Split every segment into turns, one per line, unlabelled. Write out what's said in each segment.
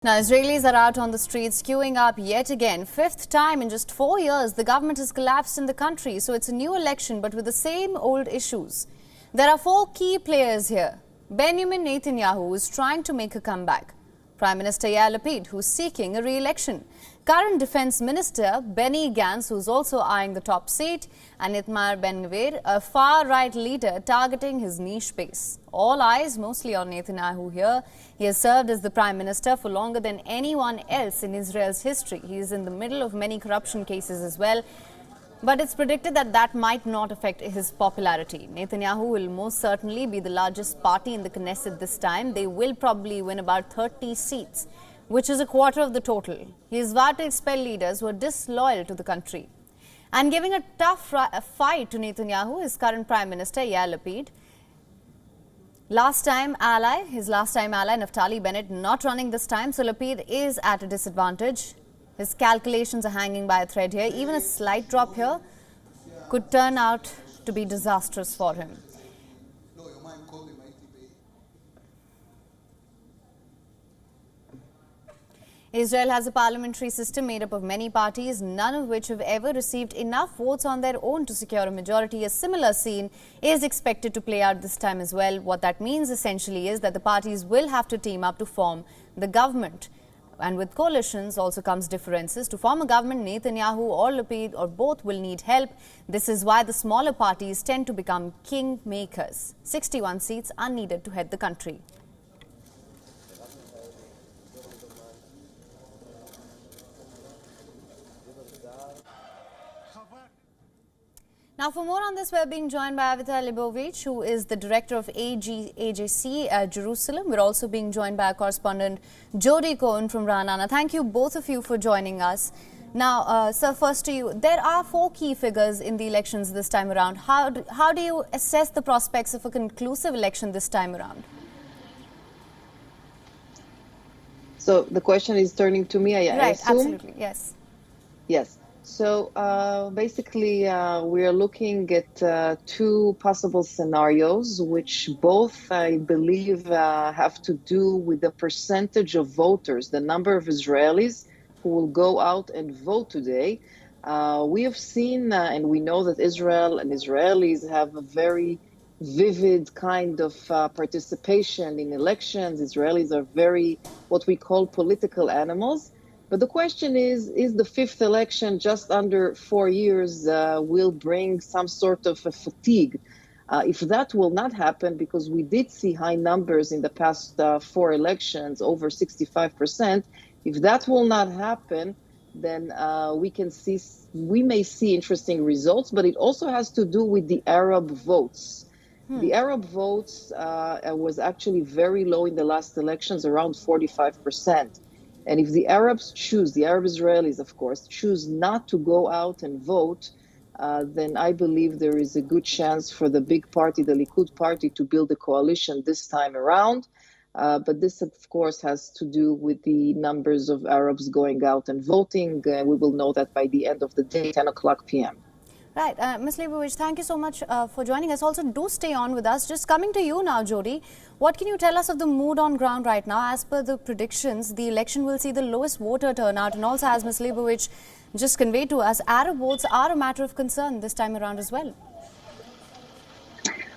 Now, Israelis are out on the streets queuing up yet again. Fifth time in just 4 years, the government has collapsed in the country. So it's a new election, but with the same old issues. There are four key players here. Benjamin Netanyahu is trying to make a comeback. Prime Minister Yair Lapid, who's seeking a re-election. Current Defence Minister Benny Gantz, who's also eyeing the top seat. And Itamar Ben-Gvir, a far-right leader targeting his niche base. All eyes mostly on Netanyahu here. He has served as the Prime Minister for longer than anyone else in Israel's history. He is in the middle of many corruption cases as well. But it's predicted that that might not affect his popularity. Netanyahu will most certainly be the largest party in the Knesset this time. They will probably win about 30 seats, which is a quarter of the total. He is vowed to expel leaders who are disloyal to the country. And giving a tough fight to Netanyahu is current Prime Minister Yair Lapid. His last time ally, Naftali Bennett, not running this time, so Lapid is at a disadvantage. His calculations are hanging by a thread here. Even a slight drop here could turn out to be disastrous for him. Israel has a parliamentary system made up of many parties, none of which have ever received enough votes on their own to secure a majority. A similar scene is expected to play out this time as well. What that means essentially is that the parties will have to team up to form the government. And with coalitions also comes differences. To form a government, Netanyahu or Lapid or both will need help. This is why the smaller parties tend to become kingmakers. 61 seats are needed to head the country. Now, for more on this, we're being joined by Avita Libovich, who is the director of AJC Jerusalem. We're also being joined by our correspondent Jodie Cohen from Ra'anana. Thank you, both of you, for joining us. Now, sir, first to you, there are four key figures in the elections this time around. How do you assess the prospects of a conclusive election this time around?
So the question is turning to me, I
right,
assume?
Absolutely, yes.
Yes. So basically, we are looking at two possible scenarios, which both, I believe, have to do with the percentage of voters, the number of Israelis who will go out and vote today. We have seen and we know that Israel and Israelis have a very vivid kind of participation in elections. Israelis are very, what we call, political animals. But the question is the fifth election, just under 4 years, will bring some sort of a fatigue? If that will not happen, because we did see high numbers in the past 4 elections, over 65%, if that will not happen, then we may see interesting results, but it also has to do with the Arab votes. The Arab votes was actually very low in the last elections, around 45%. And if the Arabs choose, the Arab Israelis, of course, choose not to go out and vote, then I believe there is a good chance for the big party, the Likud party, to build a coalition this time around. But this, of course, has to do with the numbers of Arabs going out and voting. We will know that by the end of the day, 10 o'clock p.m.
Right. Ms. Leibovich, thank you so much for joining us. Also, do stay on with us. Just coming to you now, Jodie. What can you tell us of the mood on ground right now? As per the predictions, the election will see the lowest voter turnout. And also, as Ms. Leibovich just conveyed to us, Arab votes are a matter of concern this time around as well.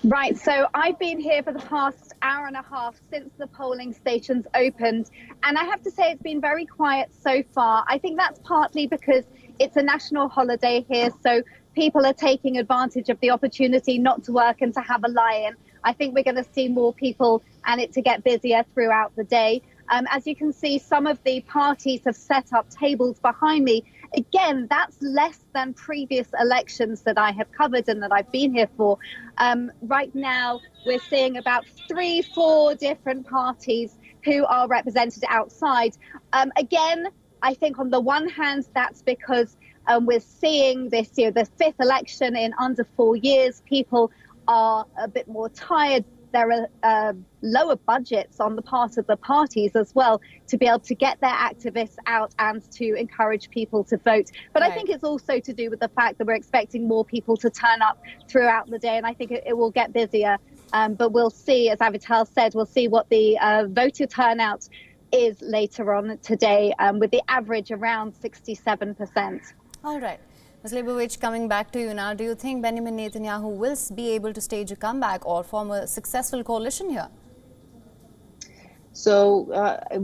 Right. So I've been here for the past hour and a half since the polling stations opened. And I have to say it's been very quiet so far. I think that's partly because it's a national holiday here. So people are taking advantage of the opportunity not to work and to have a lie-in. I think we're going to see more people and it to get busier throughout the day. As you can see, some of the parties have set up tables behind me. Again, that's less than previous elections that I have covered and that I've been here for. Right now, we're seeing about 3-4 different parties who are represented outside. Again, I think on the one hand, that's because we're seeing this year, the fifth election in under 4 years. People are a bit more tired. There are lower budgets on the part of the parties as well to be able to get their activists out and to encourage people to vote. But right. I think it's also to do with the fact that we're expecting more people to turn up throughout the day, and I think it will get busier. But we'll see, as Avital said, we'll see what the voter turnout is later on today, with the average around 67%.
All right. Ms. Leibovich, coming back to you now, do you think Benjamin Netanyahu will be able to stage a comeback or form a successful coalition here?
So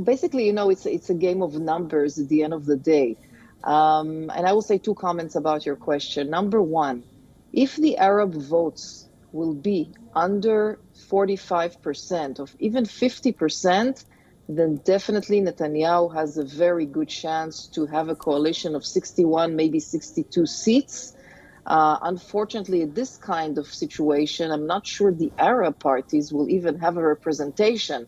basically, it's a game of numbers at the end of the day. And I will say two comments about your question. Number one, if the Arab votes will be under 45% or even 50%, then definitely Netanyahu has a very good chance to have a coalition of 61, maybe 62 seats. Unfortunately, in this kind of situation, I'm not sure the Arab parties will even have a representation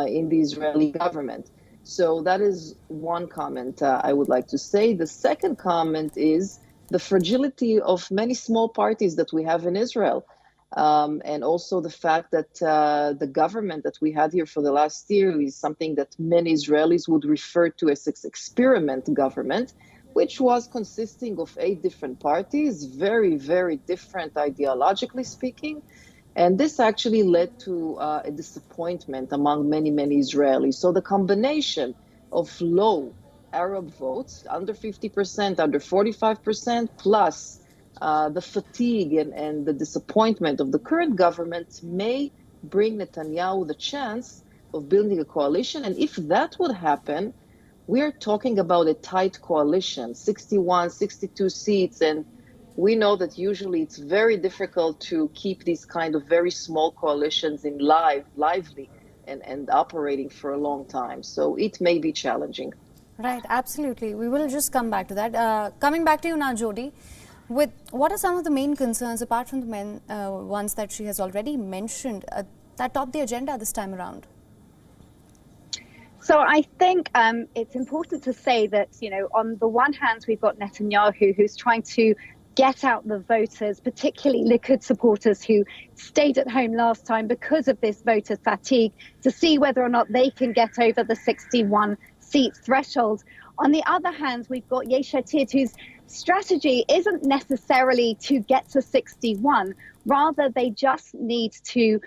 in the Israeli government. So that is one comment I would like to say. The second comment is the fragility of many small parties that we have in Israel. And also the fact that the government that we had here for the last year is something that many Israelis would refer to as an experiment government, which was consisting of 8 different parties, very, very different ideologically speaking. And this actually led to a disappointment among many, many Israelis. So the combination of low Arab votes, under 50%, under 45%, plus the fatigue and the disappointment of the current government may bring Netanyahu the chance of building a coalition. And if that would happen, we're talking about a tight coalition, 61, 62 seats. And we know that usually it's very difficult to keep these kind of very small coalitions in lively and operating for a long time. So it may be challenging.
Right, absolutely. We will just come back to that. Coming back to you now, Jodie, what are some of the main concerns, apart from the ones that she has already mentioned, that top the agenda this time around?
So I think it's important to say that, on the one hand, we've got Netanyahu, who's trying to get out the voters, particularly Likud supporters who stayed at home last time because of this voter fatigue, to see whether or not they can get over the 61 seats threshold. On the other hand, we've got Yesh Atid, whose strategy isn't necessarily to get to 61. Rather, they just need to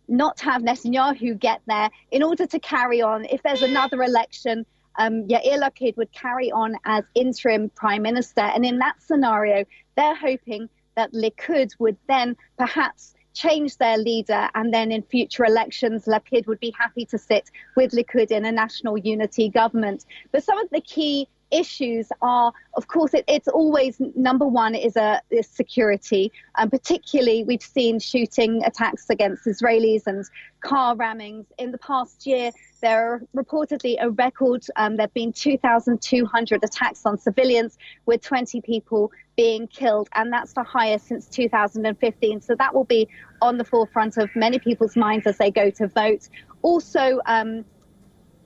not have Netanyahu get there in order to carry on. If there's another election, Yair Lapid would carry on as interim prime minister. And in that scenario, they're hoping that Likud would then perhaps change their leader, and then in future elections, Lapid would be happy to sit with Likud in a national unity government. But some of the key issues are, of course, it's always number one is security. Particularly, we've seen shooting attacks against Israelis and car rammings. In the past year, there are reportedly a record. There have been 2,200 attacks on civilians, with 20 people being killed, and that's the highest since 2015. So that will be on the forefront of many people's minds as they go to vote. Also,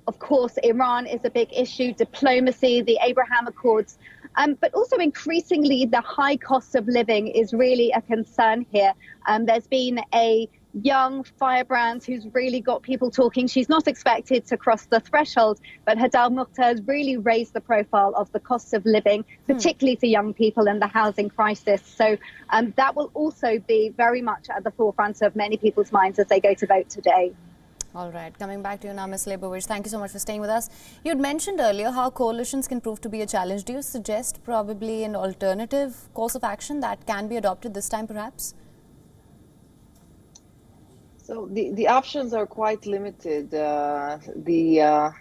of course, Iran is a big issue, diplomacy, the Abraham Accords, but also increasingly the high cost of living is really a concern here. There's been a young firebrand who's really got people talking. She's not expected to cross the threshold, but Hadar Mukhtar has really raised the profile of the cost of living, particularly for young people and the housing crisis. So that will also be very much at the forefront of many people's minds as they go to vote today.
All right, coming back to you now, Ms. Leibovich, thank you so much for staying with us. You'd mentioned earlier how coalitions can prove to be a challenge. Do you suggest probably an alternative course of action that can be adopted this time, perhaps?
So the options are quite limited. The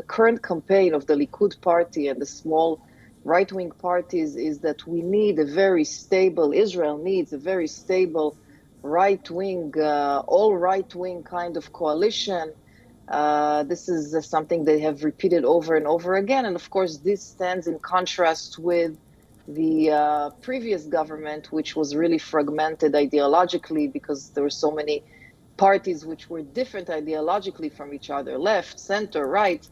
current campaign of the Likud party and the small right-wing parties is that we need a very stable, Israel needs a very stable right-wing, all right-wing kind of coalition. This is something they have repeated over and over again. And of course, this stands in contrast with the previous government, which was really fragmented ideologically because there were so many parties which were different ideologically from each other, left, center, right.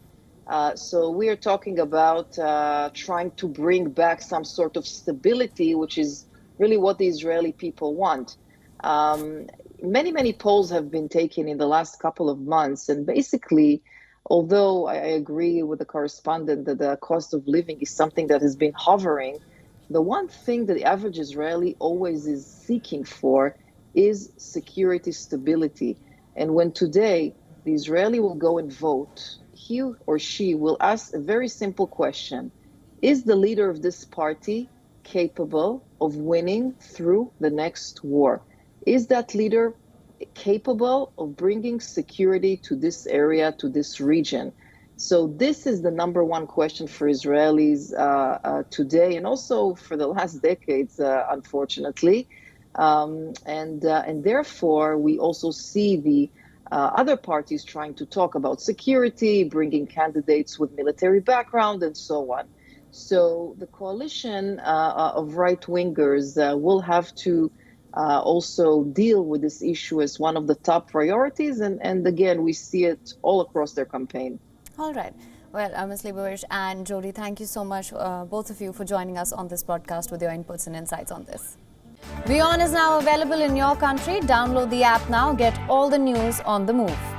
So we are talking about trying to bring back some sort of stability, which is really what the Israeli people want. Many polls have been taken in the last couple of months, and basically, although I agree with the correspondent that the cost of living is something that has been hovering, the one thing that the average Israeli always is seeking for is security, stability. And when today the Israeli will go and vote, he or she will ask a very simple question. Is the leader of this party capable of winning through the next war? Is that leader capable of bringing security to this area, to this region? So this is the number one question for Israelis today, and also for the last decades, unfortunately. And therefore, we also see the other parties trying to talk about security, bringing candidates with military background, and so on. So the coalition of right-wingers will have to also deal with this issue as one of the top priorities. And again, we see it all across their campaign.
All right. Well, Ms. Leibovich and Jodie, thank you so much, both of you, for joining us on this broadcast with your inputs and insights on this. WION is now available in your country. Download the app now. Get all the news on the move.